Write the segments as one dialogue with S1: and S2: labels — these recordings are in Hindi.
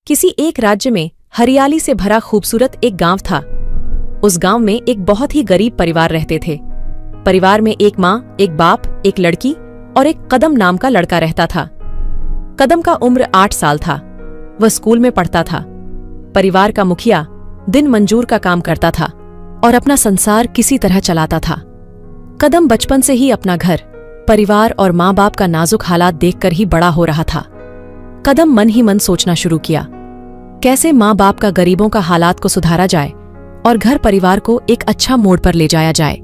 S1: किसी एक राज्य में हरियाली से भरा खूबसूरत एक गांव था। उस गांव में एक बहुत ही गरीब परिवार रहते थे। परिवार में एक माँ, एक बाप, एक लड़की और एक कदम नाम का लड़का रहता था। कदम का उम्र 8 साल था। वह स्कूल में पढ़ता था। परिवार का मुखिया दिन मंजूर का काम करता था और अपना संसार किसी तरह चलाता था। कदम बचपन से ही अपना घर, परिवार और माँ बाप का नाजुक हालात देखकर ही बड़ा हो रहा था। कदम मन ही मन सोचना शुरू किया, कैसे माँ बाप का गरीबों का हालात को सुधारा जाए और घर परिवार को एक अच्छा मोड़ पर ले जाया जाए।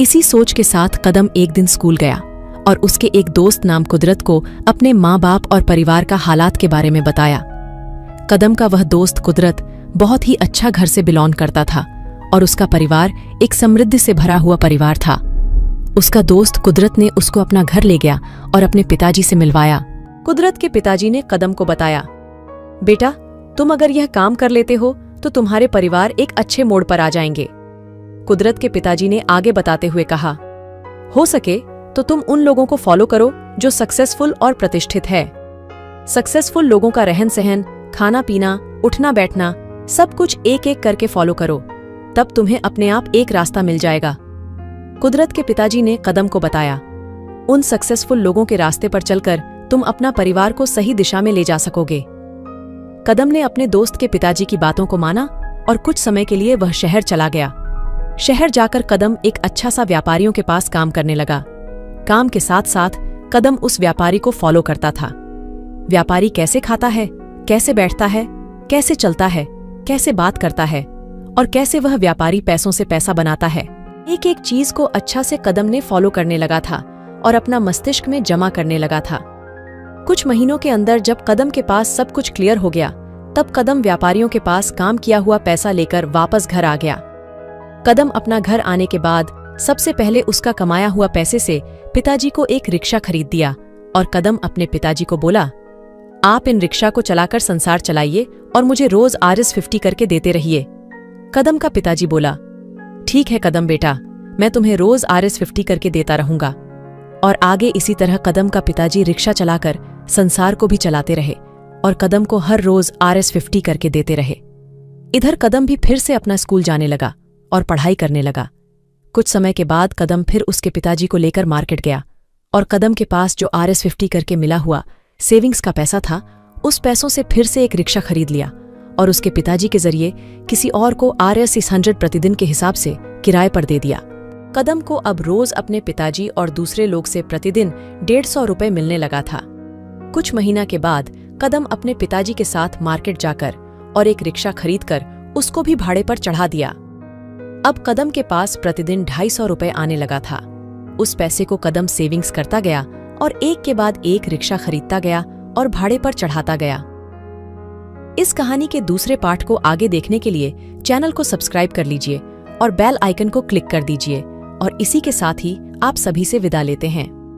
S1: इसी सोच के साथ कदम एक दिन स्कूल गया और उसके एक दोस्त नाम कुदरत को अपने माँ बाप और परिवार का हालात के बारे में बताया। कदम का वह दोस्त कुदरत बहुत ही अच्छा घर से बिलोंग करता था और उसका परिवार एक समृद्धि से भरा हुआ परिवार था। उसका दोस्त कुदरत ने उसको अपना घर ले गया और अपने पिताजी से मिलवाया। कुदरत के पिताजी ने कदम को बताया, बेटा, तुम अगर यह काम कर लेते हो तो तुम्हारे परिवार एक अच्छे मोड़ पर आ जाएंगे। कुदरत के पिताजी ने आगे बताते हुए कहा, हो सके तो तुम उन लोगों को फॉलो करो जो सक्सेसफुल और प्रतिष्ठित है। सक्सेसफुल लोगों का रहन सहन, खाना पीना, उठना बैठना सब कुछ एक एक करके फॉलो करो, तब तुम्हें अपने आप एक रास्ता मिल जाएगा। कुदरत के पिताजी ने कदम को बताया, उन सक्सेसफुल लोगों के रास्ते पर चलकर तुम अपना परिवार को सही दिशा में ले जा सकोगे। कदम ने अपने दोस्त के पिताजी की बातों को माना और कुछ समय के लिए वह शहर चला गया। शहर जाकर कदम एक अच्छा सा व्यापारियों के पास काम करने लगा। काम के साथ साथ कदम उस व्यापारी को फॉलो करता था। व्यापारी कैसे खाता है, कैसे बैठता है, कैसे चलता है, कैसे बात करता है और कैसे वह व्यापारी पैसों से पैसा बनाता है, एक एक चीज को अच्छा से कदम ने फॉलो करने लगा था और अपना मस्तिष्क में जमा करने लगा था। कुछ महीनों के अंदर जब कदम के पास सब कुछ क्लियर हो गया, तब कदम व्यापारियों के पास काम किया हुआ पैसा लेकर वापस घर आ गया। कदम अपना घर आने के बाद सबसे पहले उसका कमाया हुआ पैसे से पिताजी को एक रिक्शा खरीद दिया और कदम अपने पिताजी को बोला, आप इन रिक्शा को चलाकर संसार चलाइए और मुझे रोज RS50 करके देते रहिए। कदम का पिताजी बोला, ठीक है कदम बेटा, मैं तुम्हें रोज RS50 करके देता रहूंगा। और आगे इसी तरह कदम का पिताजी रिक्शा चलाकर संसार को भी चलाते रहे और कदम को हर रोज RS50 करके देते रहे। इधर कदम भी फिर से अपना स्कूल जाने लगा और पढ़ाई करने लगा। कुछ समय के बाद कदम फिर उसके पिताजी को लेकर मार्केट गया और कदम के पास जो RS50 करके मिला हुआ सेविंग्स का पैसा था, उस पैसों से फिर से एक रिक्शा खरीद लिया और उसके पिताजी के जरिए किसी और को RS600 प्रतिदिन के हिसाब से किराए पर दे दिया। कदम को अब रोज अपने पिताजी और दूसरे लोग से प्रतिदिन 150 रुपए मिलने लगा था। कुछ महीना के बाद कदम अपने पिताजी के साथ मार्केट जाकर और एक रिक्शा खरीदकर उसको भी भाड़े पर चढ़ा दिया। अब कदम के पास प्रतिदिन 250 रुपए आने लगा था। उस पैसे को कदम सेविंग्स करता गया और एक के बाद एक रिक्शा खरीदता गया और भाड़े पर चढ़ाता गया। इस कहानी के दूसरे पार्ट को आगे देखने के लिए चैनल को सब्सक्राइब कर लीजिए और बेल आइकन को क्लिक कर दीजिए। और इसी के साथ ही आप सभी से विदा लेते हैं।